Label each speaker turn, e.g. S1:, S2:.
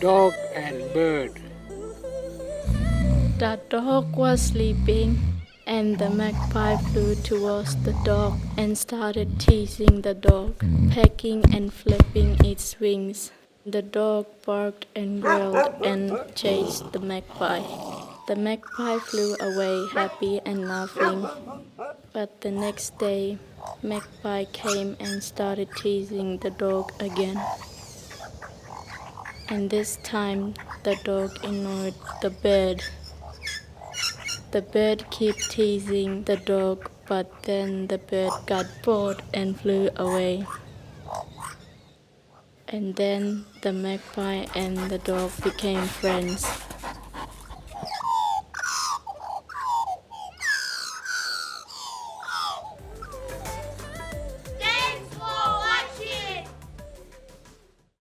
S1: Dog and Bird.
S2: The dog was sleeping, and the magpie flew towards the dog and started teasing the dog, pecking and flapping its wings. The dog barked and growled and chased the magpie. The magpie flew away happy and laughing, but the next day, Magpie came and started teasing the dog again. And this time, the dog ignored the bird. The bird kept teasing the dog, but then the bird got bored and flew away. And then the magpie and the dog became friends.